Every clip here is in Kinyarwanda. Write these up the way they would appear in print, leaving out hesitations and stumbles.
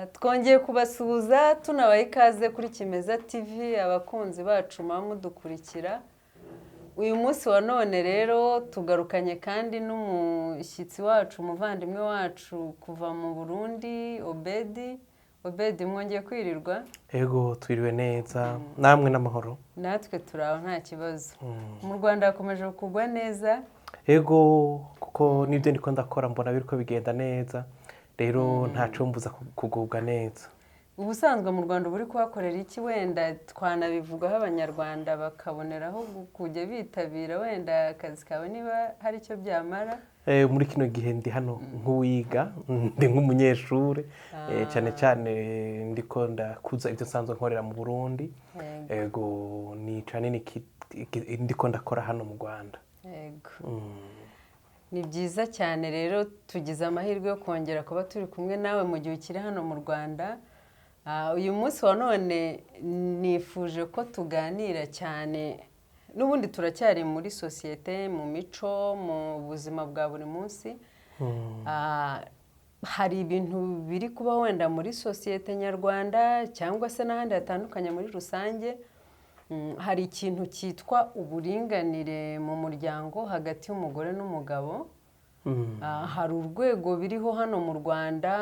Twongeye kubasuhuza tunabaha ikaze kuri Kimeza TV abakunzi bacu mudukurikira. Uyu munsi wa none rero tugarukanye kandi n'umushyitsi wacu umuvandimwe wacu kuva mu Burundi Obedi mwongeye kwirirwa. Ego twiriwe neza namwe n'amahoro. Natwe turaho nta kibazo. Mu Rwanda hakomeje kugwa neza. Ego kuko nibyo ndiko ndakora mbona biriko bigenda neza. Rero ntaco mbuza kugubwa neza. Ubusanzwe mu Rwanda buri kuhakorera iki wenda twanabivugaho abanyarwanda bakaboneraho kujya bitabira wenda akazi kawe niba hari icyo byamara. Muri kino gihe ndi hano nk'uwiga ndi nk'umunyeshure cyane cyane ndiko ndakuza ibyo nsanzwe nkorera mu Burundi. Ego ni cyane ndiko ndakora hano mu Rwanda. Ego. Ni byiza cyane rero tugize amahirwe yo kongera kuba turi kumwe nawe mu gihe ukiri hano mu Rwanda. Uyu munsi wa none nifuje ko tuganira cyane n'ubundi turacyari muri sosiyete mu mico mu buzima bwa buri munsi. Hari ibintu biri kuba wenda muri sosiyete nyarwanda cyangwa se n'ahandi hatandukanye muri rusange. Hari ikintu cyitwa uburinganire mu muryango hagati y'umugore n'umugabo. Hari urwego biriho hano mu Rwanda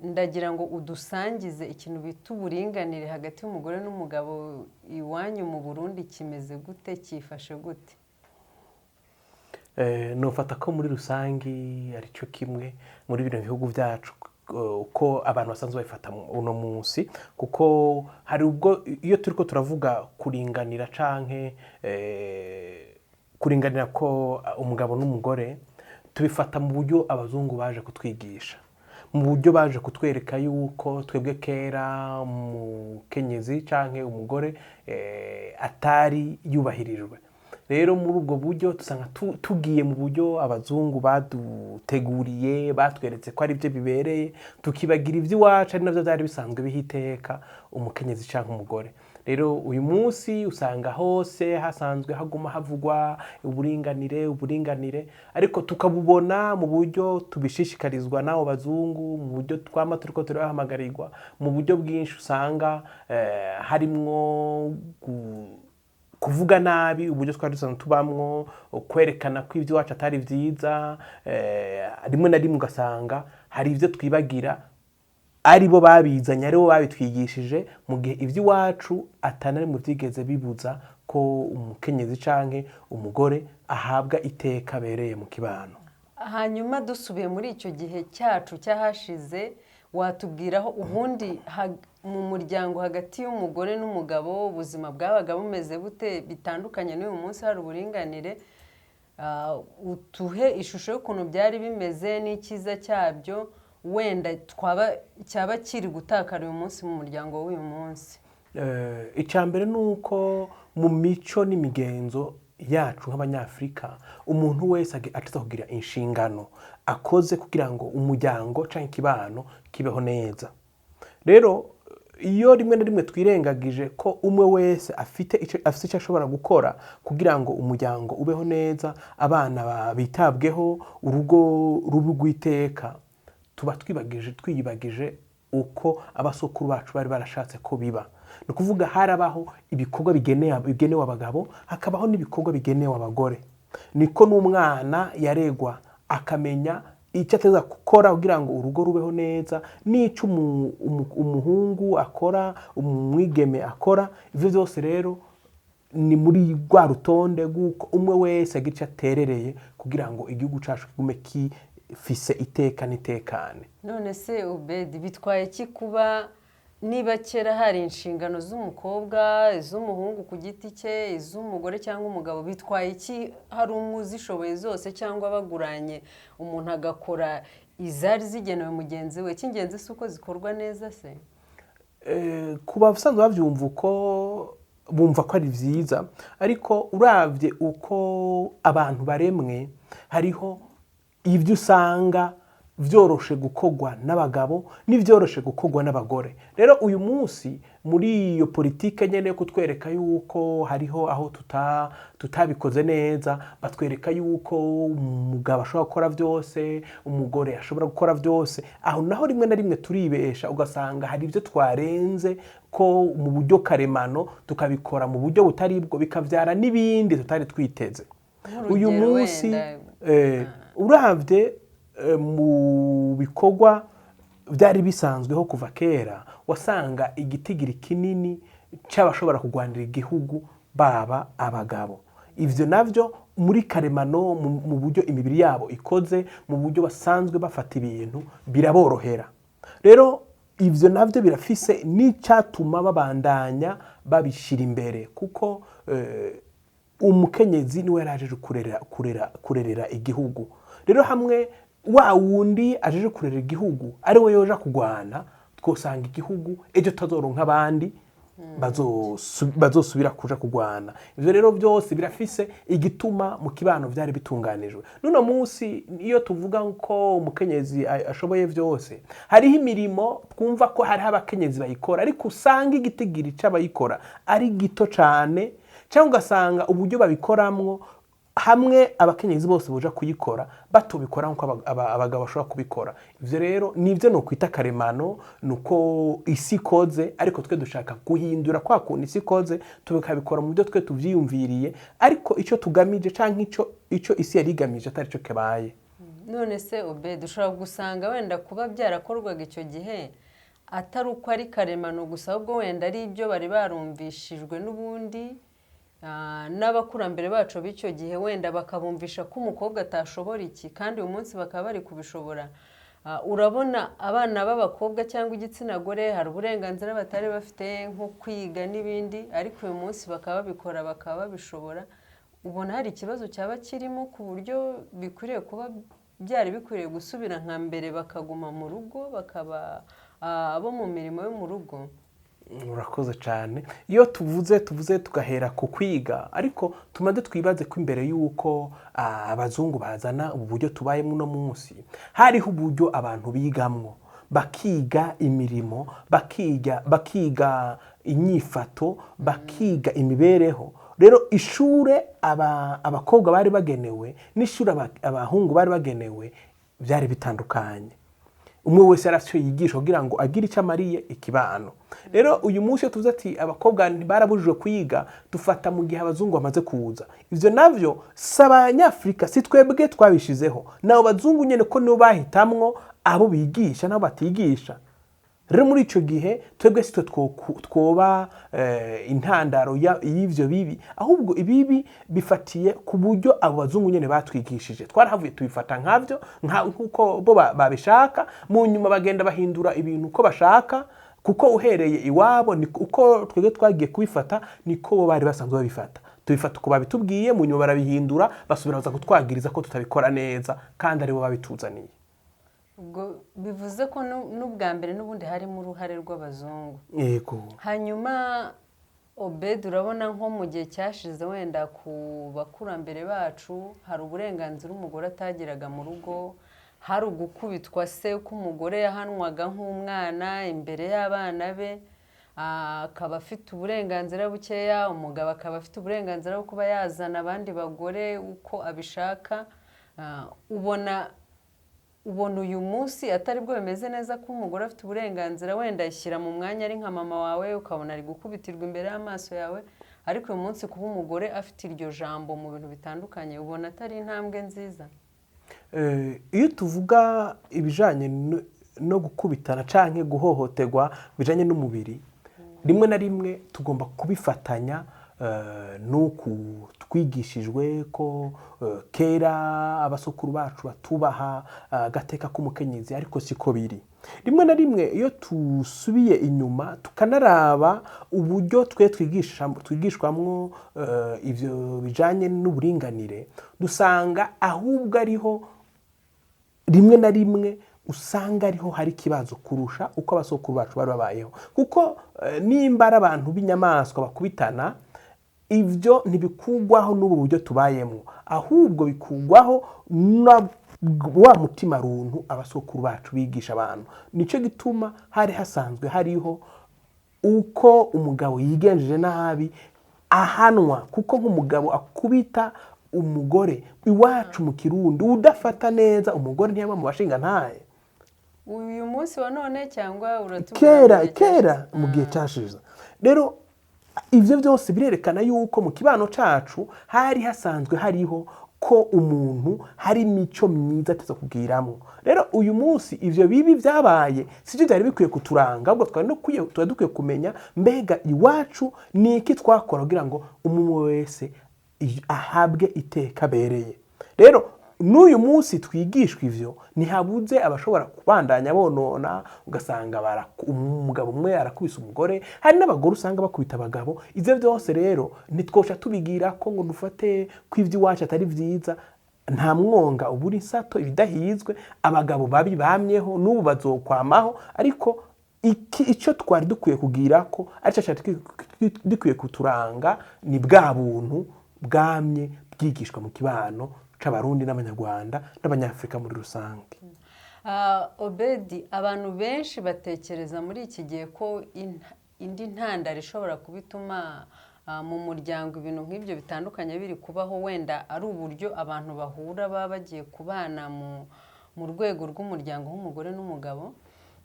ndagira ngo udusangize ikintu bita uburinganire hagati y'umugore n'umugabo iwanyu mu Burundi kimeze gute cyifashe gute? Nofata ko muri rusangi ari cyo kimwe muri bino bihugu byacu uko abantu basanzwe bafata uno munsi kuko hari ubwo iyo turiko turavuga kuringanira canke kuringanira ko umugabo n'umugore tubifata mu buryo abazungu baje kutwigisha, mu buryo baje kutwereka yuko twebwe kera umukenyezi canke umugore atari yubahirijwe. Rero muri ubwo buryo tusanga tugiye mu buryo abazungu baduteguriye batweretse ko ari byo bibereye tukibagira iby'iwacu ari navyo byari bisanzwe bihiteka umukenyezi canke umugore. Rero uyu munsi usanga hose hasanzwe haguma havugwa uburinganire ariko tukabubona mu buryo tubishishikarizwa n'abo bazungu, mu buryo twama turiko turahamagarirwa, mu buryo bwinshi usanga harimwo kuvuga nabi uburyo twari dusanzwe tubamwo, kwerekana ko iby'iwacu atari byiza, rimwe na rimwe ugasanga hari ibyo twibagira ari bo babizanye ari bo babitwigishije mu gihe iby'iwacu atanari mu byigeze bibuza ko umukenyezi canke umugore ahabwa iteka bereye mu kibano. Hanyuma dusubiye muri icyo gihe cyacu cyahashize watubwiraho ubundi mu muryango hagati y'umugore n'umugabo ubuzima bwabaga bumeze bute bitandukanye n'uyu munsi hari uburinganire. Utuhe ishusho y'ukuntu byari bimeze n'ikiza cyabyo wenda cyaba kiri gutakara uyu munsi mu muryango w'uyu munsi. Icambere nuko mu mico n'imigenzo yacu nk'abanyafrika umuntu wese ateza kugira inshingano akoze kugira ngo umuryango canke ikibano kibeho neza. Rero iyo rimwe na rimwe twirengagije ko umwe wese afite icyo ashobora gukora kugira ngo umuryango ubeho neza, abana bitabweho, urugo rubi rw'iteka, tuba twiyibagije uko abasokuru bacu bari barashatse ko biba. Ni ukuvuga harabaho ibikorwa bigenewe abagabo hakabaho n'ibikorwa bigenewe abagore. Niko n'umwana yaregwa akamenya icyo ateza gukora kugira ngo urugo rubeho neza, n'icyo umuhungu akora, umwigeme akora. Ivyo byose rero ni muri rwa rutonde rw'uko umwe wese agira icyo aterereye kugira ngo igihugu cacu kigume kifise iteka n'itekane. None se Obedi bitwaye iki kuba niba kera hari inshingano z'umukobwa, iz'umuhungu ku giti cye, iz'umugore cyangwa umugabo, bitwaye iki hari umuzishoboye zose cyangwa baguranye umuntu agakora izari zigenewe mugenzi we? Cy'ingenzi si uko zikorwa neza se? Kuba basanzwe bavyumva uko bumva ko ari vyiza, ariko uravye uko abantu baremwe hariho ibyo usanga vyoroshe gukorwa n'abagabo n'ivyoroshe gukorwa n'abagore. Rero uyu munsi muri iyo politike nyene yo kutwereka yuko hariho aho tutabikoze neza, batwereka yuko umugabo ashobora gukora vyose, umugore ashobora gukora vyose, aho naho rimwe na rimwe turibesha ugasanga hari ivyo twarenze ko mu buryo karemano tukabikora mu buryo butari bwo, bikavyara n'ibindi tutari twiteze. Uyu munsi uravye mu bikorwa byari bisanzweho kuva kera, wasanga igitigiri kinini cy'abashobora kurwanira igihugu baba abagabo. Ivyo navyo muri karemano mu buryo imibiri yabo ikoze, mu buryo basanzwe bafata ibintu biraborohera. Rero ivyo navyo birafise n'icyatuma babandanya babishira imbere, kuko umukenyezi niwe yaraje kurerera igihugu. Rero hamwe wa wundi ajeje kurera igihugu ari we yoja kugwana, twosanga igihugu ejo tazoronka abandi bazosubira kuja kugwana. Ivyo rero byose birafise igituma mu kibano byari bitunganijwe. Nuno munsi iyo tuvuga ko umukenyezi ashoboye byose, hariho imirimo twumva ko hariho abakenyezi bayikora, ariko usanga igitigiri c'abayikora ari gito cane, cyangwa ugasanga uburyo babikoramwo hamwe abakenyezi bose boja kuyikora batubikora nko abagabo bashobora kubikora. Ivyo rero nivyo no kwita karemano, nuko isi koze, ariko twe dushaka guhindura kwa kuntu isi koze tubikabikora mu byo twe tuvyiyumviriye, ariko ico tugamije canke ico isi yarigamije atari cyo kebaye. None se Obed, dushobora gusanga wenda kuba byarakorwaga icyo gihe atari uko ari karemano gusa, ahubwo wenda ari ibyo bari barumvishijwe n'ubundi n'abakurambere bacu b'icyo gihe, wenda bakabumvisha ko umukobwa atashobora iki, kandi uyu munsi bakaba bari kubishobora. Urabona abana b'abakobwa cyangwa igitsina gore hari uburenganzira batari bafite nko kwiga n'ibindi, ariko uyu munsi bakaba babikora, bakaba babishobora. Ubona hari ikibazo cyaba kirimo ku buryo bikwiriye kuba byari bikwiriye gusubira nka mbere, bakaguma mu rugo, bakaba abo mu mirimo yo mu rugo? Urakoze cyane. Iyo tuvuze tugahera ku kwiga, ariko tumaze twibaze ko imbere y'uko abazungu bazana ubu buryo tubayemo uno munsi, hariho uburyo abantu bigamwo, bakiga imirimo, bakiga inyifato, bakiga imibereho. Rero ishure abakobwa bari bagenewe n'ishure abahungu bari bagenewe byari bitandukanye. Umwe wese yarafite yigisha kugira ngo agire icyo amariye ikibano. Rero uyu munsi tuvuze ati abakobwa barabujijwe kwiga, dufata mu gihe abazungu bamaze kuza. Ivyo navyo s'abanyafrika, si twebwe twabishizeho, nabo bazungu nyene ko nibo bahitamwo abo bigisha nabo batigisha. Rero muri ico gihe twebwe sitwe twoba intandaro y'ivyo bibi, ahubwo ibibi bifatiye ku buryo abo bazungu nyene batwigishije. Twarahavuye tubifata nkavyo nkuko bo babishaka, mu nyuma bagenda bahindura ibintu uko bashaka, kuko uhereye iwabo ni uko twebwe twagiye kubifata niko bo bari basanzwe babifata. Tubifata uko babitubwiye, mu nyuma barabihindura, basubira baza kutwagiriza ko tutabikora neza, kandi aribo babituzaniye. Ubwo bivuze ko n'ubwa mbere n'ubundi harimo uruhare rw'abazungu. Yego. Hanyuma Obed, urabona nko mu gihe cyashize wenda ku bakurambere bacu hari uburenganzira umugore atagiraga mu rugo, hari ugukubitwa se ko umugore yahanwaga nk'umwana imbere y'abana be, akaba afite uburenganzira bukeya, umugabo akaba afite uburenganzira bwo kuba yazana abandi bagore uko abishaka. Ubona uyu munsi atari bwo bimeze neza ko umugore afite uburenganzira, wenda ashyira mu mwanya ari nka mama wawe, ukabona ari gukubitirwa imbere y'amaso yawe, ariko uyu munsi kuba umugore afite iryo jambo mu bintu bitandukanye, ubona atari intambwe nziza? Iyo tuvuga ibijanye no gukubitana canke guhohoterwa bijanye n'umubiri, rimwe na rimwe tugomba kubifatanya nuko twigishijwe ko kera abasukuru bacu batubaha gateka k'umukenyezi, ariko siko biri. Rimwe na rimwe iyo tusubiye inyuma tukanaraba uburyo twe twigishwamwo ivyo bijanye n'uburinganire, dusanga ahubwo ariho rimwe na rimwe usanga ariho hari ikibazo kurusha uko abasukuru bacu bari babayeho. Kuko nimba ari abantu b'inyamaswa bakubitana, ivyo ntibikugwaho n'ubu buryo tubayemo, ahubwo bikugwaho wa mutima runtu abasokuru bacu bigisha abantu. Nicyo gituma hari hasanzwe hariho uko umugabo yigenjeje nabi ahanwa, kuko nk'umugabo akubita umugore iwacu mu Kirundi udafata neza umugore ntiyaba mu bashinga ntaye. Uyu munsi wa none cyangwa uratubwira kera mu gihe cyashize. Rero ivyo byose birerekana yuko mu kibano cacu hari hasanzwe hariho ko umuntu hari imico myiza ateza kubwiramo. Rero uyu munsi ivyo bibi byabaye sije byari bikwiye kuturanga, ahubwo twari dukwiye kumenya mbega iwacu ni iki twakora kugira ngo umwe wese ahabwe iteka bereye. Rero n'uyu munsi twigishwa ivyo ntihabuze abashobora kubandanya bonona, ugasanga umugabo umwe arakubisa umugore, hari n'abagore usanga bakubita abagabo. Ivyo byose rero ntitwosha tubigira ko ngo dufate ko ivy'iwacu atari vyiza. Nta mwonga uburi sato ibidahizwe, abagabo babi bamyeho n'ubu bazokwamaho, ariko icyo twari dukwiye kugira ko aricyo cyari dukwiye kuturanga ni bwa buntu bwamye bwigishwa mu kibano c'abarundi n'abanyarwanda n'abanyafrika muri rusange. Obedi, abantu benshi batekereza muri iki gihe ko indi ntandaro ishobora kubituma mu muryango ibintu nk'ibyo bitandukanye biri kubaho, wenda ari uburyo abantu bahura baba bagiye kubana mu rwego rw'umuryango nk'umugore n'umugabo.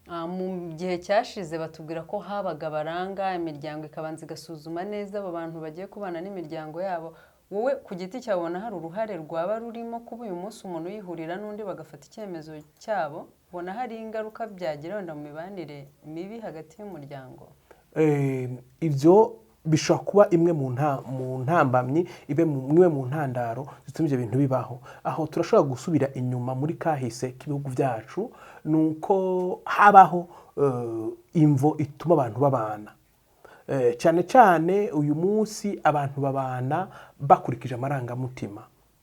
Mu gihe cyashize batubwira ko habaga baranga imiryango ikabanza igasuzuma neza abo bantu bagiye kubana n'imiryango yabo. Wowe ku giti cyawe ubona hari uruhare rwaba rurimo kuba uyu munsi umuntu yihurira n'undi bagafata icyemezo cyabo? Ubona hari ingaruka byagira wenda mu mibanire mibi hagati y'umuryango? Ibyo bishobora kuba imwe mu ntambamyi, imwe mu ntandaro zituma ibyo bintu bibaho. Aho turashobora gusubira inyuma muri kahise k'ibihugu byacu, nuko habaho imvo ituma abantu babana. Cyane cyane uyu munsi abantu babana bakurikije amarangamutima,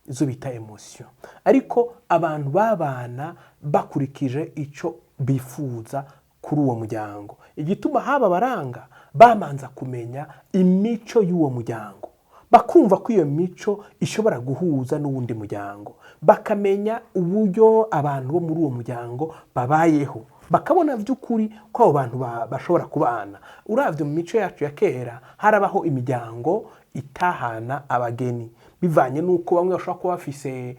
izo bita emotion, ariko abantu babana bakurikije icyo bifuza kuri uwo muryango. Igituma haba baranga bamanza kumenya imico y'uwo muryango, bakumva ko iyo mico ishobora guhuza n'uwundi muryango, bakamenya uburyo abantu bo muri uwo muryango babayeho, bakabona by'ukuri ko abo bantu bashobora kubana. Uravye mu mico yacu ya kera harabaho imiryango itahana abageni bivanye nuko bamwe bashobora kuba bafise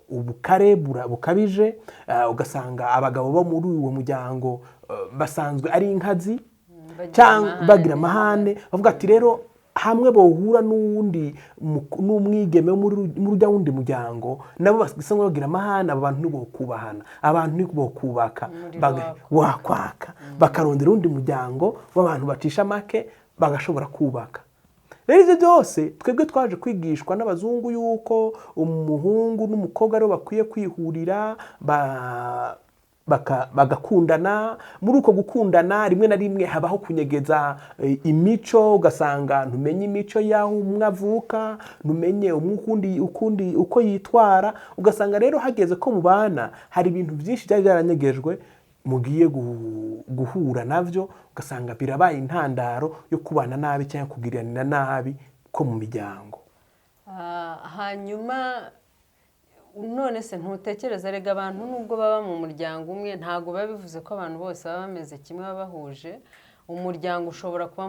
ubukare bukabije, ugasanga abagabo bo muri uwo muryango basanzwe ari inkazi cyangwa bagira amahane, bavuga ati rero hamwe bohura n'umwigeme muri urya wundi muryango nabo basanga bagira amahane, abantu nibo kubahana, abantu nibo kubaka wakwaka bakarondera undi muryango w'abantu bacisha make bagashobora kubaka. Rero ibyo byose twebwe twaje kwigishwa n'abazungu yuko umuhungu n'umukobwa aribo bakwiye kwihurira bagakundana. Muri uko gukundana rimwe na rimwe habaho kunyegeza imico, ugasanga ntumenye imico y'aho umwe avuka, ntumenye ukundi uko yitwara, ugasanga rero hageze ko mubana hari ibintu byinshi byari byaranyegejwe mugiye guhura navyo, ugasanga birabaye intandaro yo kubana nabi cyangwa kugiranira nabi ko mu miryango. Hanyuma none se ntutekereza rega abantu nubwo baba mu muryango umwe ntago biba bivuze ko abantu bose baba bameze kimwe, baba bahuje umuryango. Ushobora kuba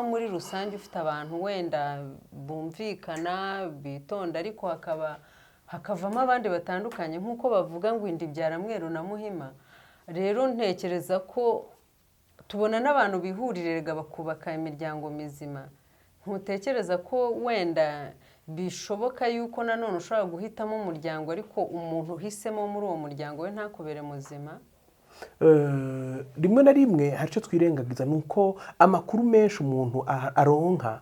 muri rusange ufite abantu wenda bumvikana bitonda, ariko hakavamo abandi batandukanye, nk'uko bavuga ngo indi byara mweru na muhima. Rero ntekereza ko tubona n'abantu bihurirega bakubaka imiryango mizima. Ntutekereza ko wenda bishoboka yuko nanone ushobora guhitamo umuryango ariko umuntu uhisemo muri uwo muryango we ntakubere muzima? Rimwe na rimwe hari icyo twirengagiza, ni uko amakuru menshi umuntu aronka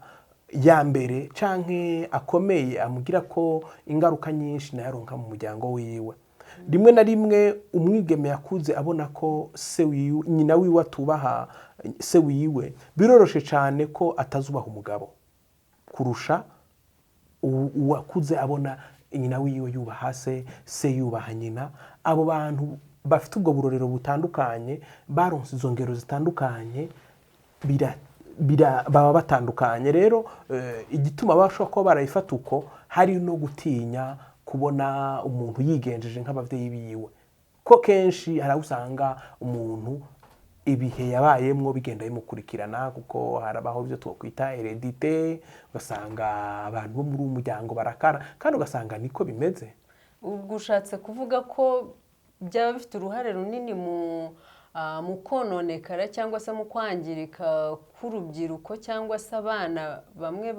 ya mbere canke akomeye amugira ko ingaruka nyinshi nayo aronka mu muryango wiwe. Rimwe na rimwe umwigeme yakuze abona ko nyina wiwe atubaha se wiwe, biroroshe cyane ko atazubaha umugabo kurusha uwakuze abona nyina wiwe yubaha se yubaha nyina. Abo bantu bafite ubwo burorero butandukanye, baronse izo ngero zitandukanye, baba batandukanye. Rero igituma bashobora kuba barayifata uko hari no gutinya kubona umuntu yigenjeje nk'ababyeyi biwe, ko kenshi hari aho usanga umuntu ibihe yabayemwo bigenda bimukurikirana, kuko harabaho ibyo twakwita heredite, ugasanga abantu bo muri uwo muryango barakara kandi ugasanga niko bimeze. ubwo ushatse kuvuga ko byaba bifite uruhare runini mu kononekara cyangwa se mu kwangirika k'urubyiruko cyangwa se abana bamwe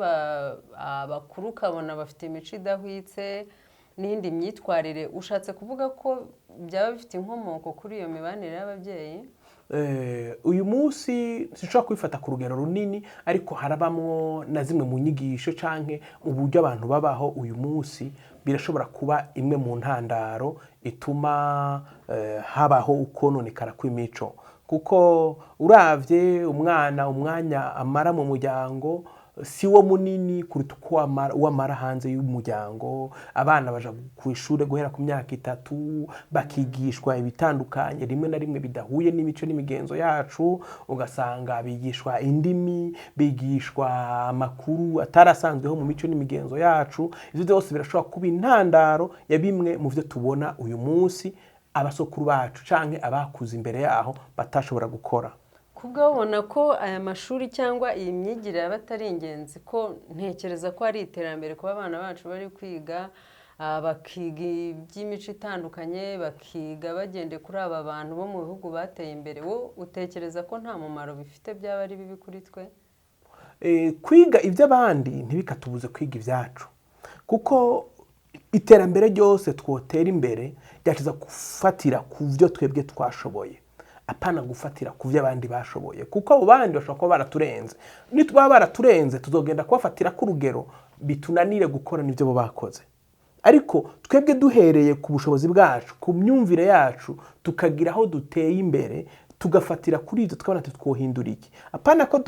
bakuru ukabona bafite imico idahwitse n'indi myitwarire. Ushatse kuvuga ko byaba bifite inkomoko kuri iyo mibanire y'ababyeyi? Uyu munsi sinshobora kubifata ku rugero runini, ariko harabamwo na zimwe mu nyigisho canke mu buryo abantu babaho uyu munsi birashobora kuba imwe mu ntandaro ituma habaho ukononekara kw'imico, kuko uravye umwanya amara mu muryango si wo munini kuruta uko wamara hanze y'umuryango. Abana baja ku ishure guhera ku myaka 3 bakigishwa ibitandukanye rimwe na rimwe bidahuye n'imico n'imigenzo yacu, ugasanga bigishwa indimi, bigishwa amakuru atarasanzweho mu mico n'imigenzo yacu. Ivyo byose birashobora kuba intandaro ya bimwe mu vyo tubona uyu munsi abasokuru bacu canke abakuze imbere yaho batashobora gukora. Kubwo babona ko aya mashuri cyangwa iyi myigire yaba atari ingenzi, ko ntekereza ko ari iterambere kuba abana bacu bari kwiga, bakiga iby'imico itandukanye, bakiga bagende kuri aba bantu bo mu bihugu bateye imbere. Wo utekereza ko nta mumaro bifite, byaba ari bibi kuri twe? Kwiga iby'abandi ntibikatubuze kwiga ibyacu, kuko iterambere ryose twotera imbere ryaciza gufatira ku byo twebwe twashoboye, apana gufatira ku byo abandi bashoboye, kuko abo bandi bashobora kuba baraturenze. Nitwaba baraturenze tuzogenda kubafatira ku rugero bitunanire gukora n'ibyo bo bakoze. Ariko twebwe duhereye ku bushobozi bwacu, ku myumvire yacu, tukagira aho duteye imbere, tugafatira kuri ibyo twabona twohindura iki. Apana ko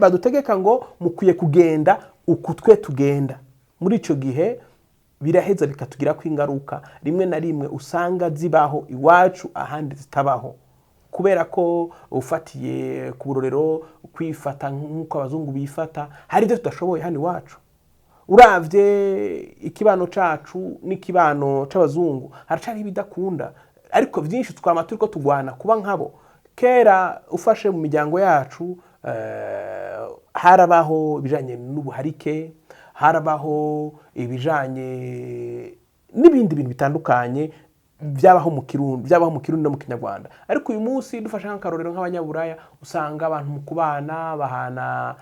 badutegeka ngo mukwiye kugenda uku twe tugenda. Muri ico gihe biraheza bikatugira ko ingaruka rimwe na rimwe usanga zibaho iwacu ahandi zitabaho, kubera ko ufatiye ku burorero kwifata nk'uko abazungu bifata, hari ibyo tudashoboye hano iwacu. Uravye ikibano cacu n'ikibano c'abazungu haracari ibidakunda, ariko byinshi twama turiko tugwana kuba nkabo. Kera ufashe mu miryango yacu harabaho ibijanye n'ubuharike, harabaho ibijanye n'ibindi bintu bitandukanye byabaho mu Kirundi no mu Kinyarwanda. Ariko uyu munsi dufasha nk'akarorero nk'abanyaburaya, usanga abantu mu kubana bahana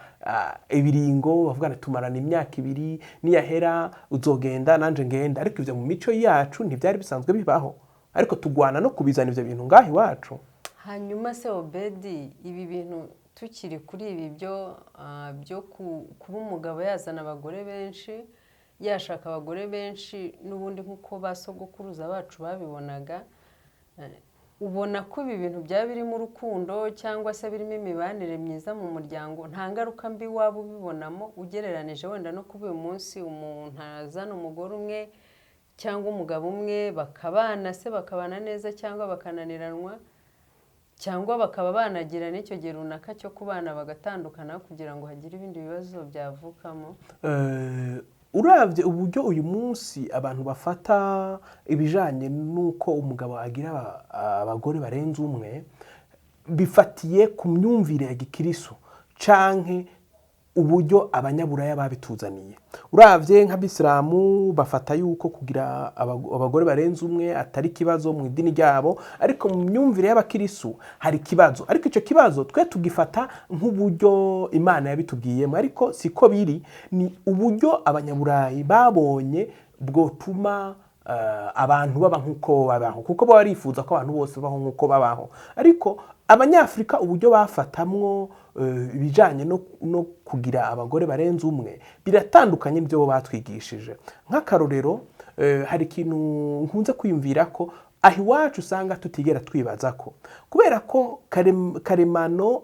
ibiringo, bavugana tumarana imyaka 2, niyahera uzogenda nanje ngenda. Ariko ivyo mu mico yacu ntibyari bisanzwe bibaho, ariko tugwana no kubizana ivyo bintu ngaho iwacu. Hanyuma se Obedi, ibi bintu tukiri kuri ibi byo kuba umugabo yazana abagore benshi, yashaka abagore benshi n'ubundi nk'uko basogokuruza bacu babibonaga, ubona ko ibi bintu byaba birimo urukundo cyangwa se birimo imibanire myiza mu muryango? Nta ngaruka mbi waba ubibonamo ugereranije wenda no kuba uyu munsi umuntu azana umugore umwe cyangwa umugabo umwe bakabana se bakabana neza cyangwa bakananiranwa, cyangwa bakaba banagira n'icyo gihe runaka cyo kubana bagatandukana kugira ngo hagire ibindi bibazo byavukamo? Uravye uburyo uyu munsi abantu bafata ibijanye nuko umugabo agira abagore barenze umwe, bifatiye ku myumvire ya gikirisu canke uburyo abanyaburaya babituzaniye. Uravye nk'abisilamu bafata yuko kugira abagore barenze umwe atari kibazo mu idini ryabo, ariko mu myumvire y'abakirisu hari kibazo. Ariko ico kibazo twe tugifata nk'uburyo Imana yabitubwiyemo, ariko siko biri. Ni uburyo abanyaburayi babonye bwotuma abantu baba nk'uko babaho, kuko baba barifuza ko abantu bose babaho nk'uko babaho. Ariko abanyafrika uburyo bafatamwo ibijanye no kugira abagore barenze umwe biratandukanye n'ibyo bo batwigishije. Nk'akarorero, hari ikintu nkunze kwiyumvira ko aho iwacu usanga tutigera twibaza ko, kubera ko karemano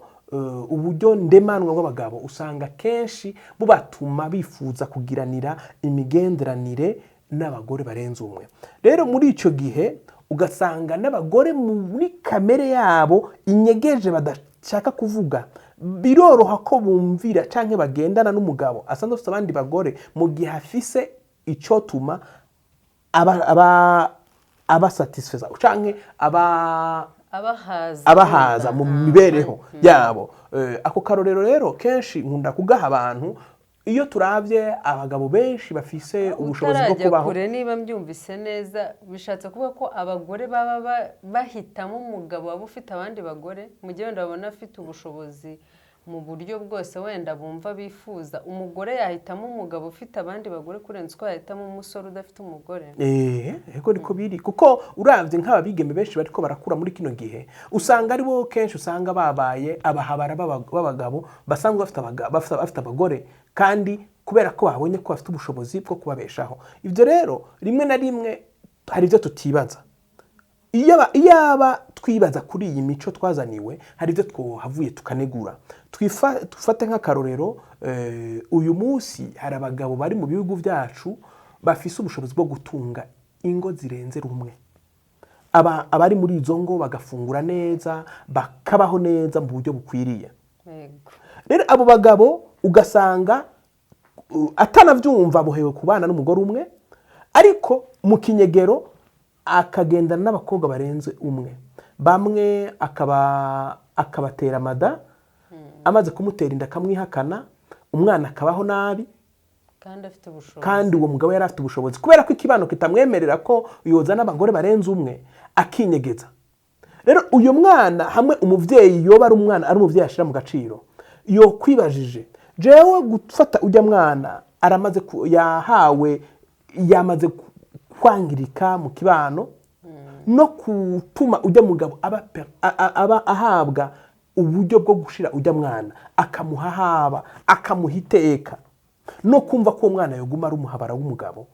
uburyo ndemanwa bw'abagabo usanga kenshi bubatuma bifuza kugiranira imigenderanire n'abagore barenze umwe. Rero muri ico gihe ugasanga n'abagore muri kamere yabo inyegeje badashaka kuvuga, biroroha ko bumvira canke bagendana n'umugabo asanzwe afite abandi bagore, mu gihe afise icotuma abasatisfeza canke abahaza abahaza mu mibereho yabo. Ako karorero rero kenshi nkunda kugaha abantu iyo turavye abagabo benshi bafise ubushobozi bwo kubaho. kure niba mbyumvise neza bishatse kuvuga ko abagore baba bahitamo umugabo waba ufite abandi bagore mu gihe wenda babona afite ubushobozi mu buryo bwose wenda bumva bifuza, umugore yahitamo umugabo ufite abandi bagore kurenza uko yahitamo umusore udafite umugore. Ego niko biri, kuko uravye nk'ababigeme benshi bariko barakura muri kino gihe usanga ari bo kenshi usanga babaye abahabara b'abagabo basanzwe bafite abagore, kandi kubera ko babonye ko bafite ubushobozi bwo kubabeshaho. Ivyo rero rimwe na rimwe hari ivyo tutibaza. Iyaba twibaza kuri iyi mico twazaniwe, hari ivyo twohavuye tukanegura. Tufate nk'akarorero, uyu munsi hari abagabo bari mu bihugu vyacu bafise ubushobozi bwo gutunga ingo zirenze rumwe. Abari muri izo ngo bagafungura neza, bakabaho neza mu buryo bukwiriye. Rero abo bagabo ugasanga atanavyumva bohewe kubana n'umugore umwe, ariko mu kinyegero akagendana n'abakobwa barenze umwe. Bamwe akabatera amada, amaze kumutera inda akamwihakana, umwana akabaho nabi, kandi uwo mugabo yari afite ubushobozi kubera ko ikibano kitamwemerera ko yoza n'abagore barenze umwe, akinyegeza. Rero uyu mwana hamwe umuvyeyi yoba ari umwana ari umuvyeyi ashira mu gaciro, yo kwibajije jewe gufata ujya mwana aramaze yamaze kwangirika mu kibano, no gutuma ujya mugabo aba ahabwa uburyo bwo gushira ujya mwana, akamuhahaba, akamuhiteka, no kumva ko umwana yoguma ari umuhabara w'umugabo,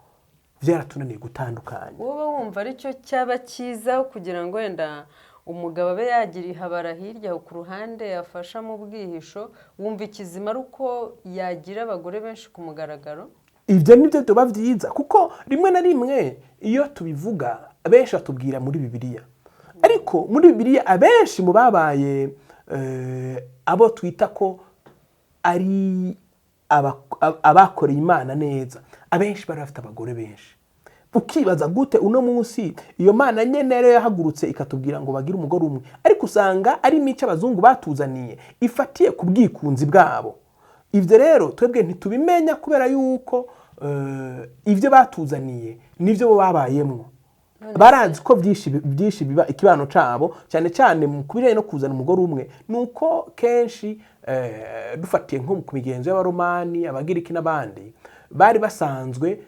vyaratunaniye gutandukanya. Wowe wumva ari cyo cyaba cyiza kugira ngo wenda umugabo abe yagira ihabara hirya ku ruhande yafasha mu bwihisho, wumva ikizima ari uko yagira abagore benshi ku mugaragaro? Ivyo nivyo byoba vyiza, kuko rimwe na rimwe iyo tubivuga benshi batubwira muri Bibiliya, ariko muri Bibiliya abenshi mu babaye abo twita ko ari abakoreye Imana neza, abenshi bari bafite abagore benshi. Ukibaza gute uno munsi iyo Mana nyene rero yahagurutse ikatubwira ngo bagire umugore umwe, ariko usanga ari imico abazungu batuzaniye ifatiye ku bwikunzi bwabo. Ivyo rero twebwe ntitubimenya kubera yuko ivyo batuzaniye nivyo bo babayemwo. Barazi ko byinshi biba ikibano cabo, cyane cyane mu kubiranye no kuzana umugore umwe, nuko kenshi dufatiye nko ku migenzo y'abaromani, abagiriki n'abandi, bari basanzwe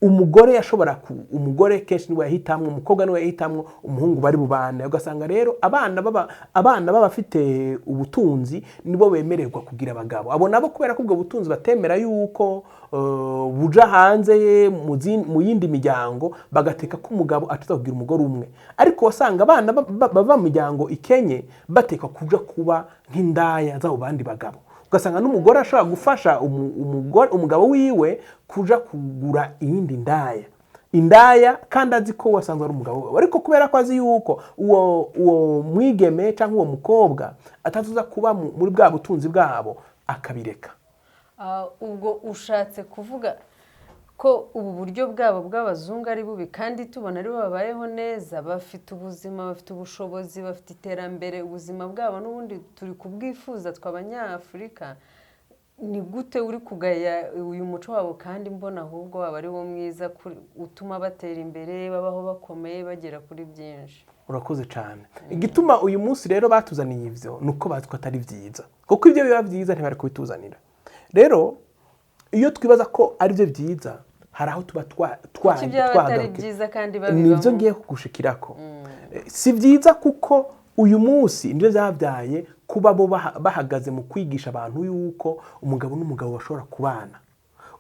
umugore yashobora umugore kenshi niwe yahitamwe, umukobwa niwe yahitamwe umuhungu bari bubane. Ugasanga rero abana baba bafite ubutunzi nibo bemererwa kugira abagabo. Abo nabo kubera ko ubwo butunzi batemera yuko buja hanze mu yindi miryango, bagateka ko umugabo ataza kugira umugore umwe. Ariko wasanga abana bava mu miryango ikenye bateka kuja kuba nk'indaya z'abo bandi bagabo. Ugasanga n'umugore ashobora gufasha umugabo wiwe kuja kugura iyindi indaya kandi azi ko wasanzwe ari umugabo we, ariko kubera ko azi yuko uwo mwigeme cyangwa uwo mukobwa atazuza kuba muri bwa butunzi bwabo, akabireka. Ubwo ushatse kuvuga ko ubu buryo bwabo bw'abazungu ari bubi, kandi tubona ari babayeho neza, bafite ubuzima, bafite ubushobozi, bafite iterambere, ubuzima bwabo n'ubundi turi kubwifuza tw'Abanyafurika. Ni gute uri kugaya uyu muco wabo kandi mbona ahubwo waba ari wo mwiza utuma batera imbere, babaho bakomeye, bagera kuri byinshi? Urakoze cyane. Igituma uyu munsi rero batuzaniye ivyo nuko bazi ko atari vyiza, kuko ivyo biba vyiza ntibari kubituzanira. Rero iyo twibaza ko ari byo vyiza, hari aho tuba twagaruka. Nivyo ngiye kugushikirako. Si vyiza kuko uyu munsi nivyo vyavyaye kuba bo bahagaze mu kwigisha abantu yuko umugabo n'umugabo bashobora kubana,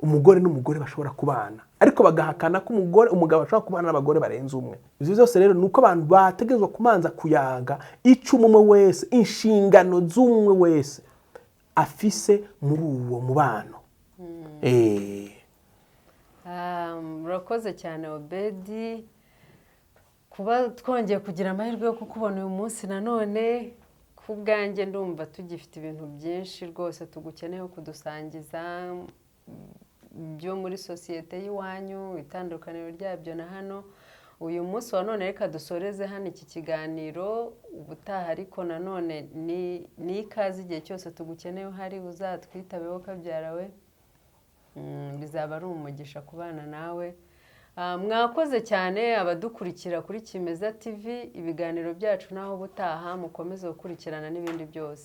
umugore n'umugore bashobora kubana, ariko bagahakana ko umugabo ashobora kubana n'abagore barenze umwe. Ivyo byose rero nuko abantu bategezwa kumanza kuyaga ico umwe wese, inshingano z'umwe wese afise muri uwo mubano. Murakoze cyane Obedi kuba twongeye kugira amahirwe yo kukubona uyu munsi nanone. Ku bwanjye ndumva tugifite ibintu byinshi rwose tugukeneyeho kudusangiza byo muri sosiyete y'iwanyu, itandukaniro ryabyo na hano. Uyu munsi wa none reka dusoreze hano iki kiganiro, ubutaha ariko nanone ni ikaze igihe cyose tugukeneye uhari, uzatwitabeho kabyarawe, bizaba ari umugisha kubana nawe. Mwakoze cyane abadukurikira kuri Kimeza TV, ibiganiro byacu naho ubutaha mukomeze gukurikirana n'ibindi byose.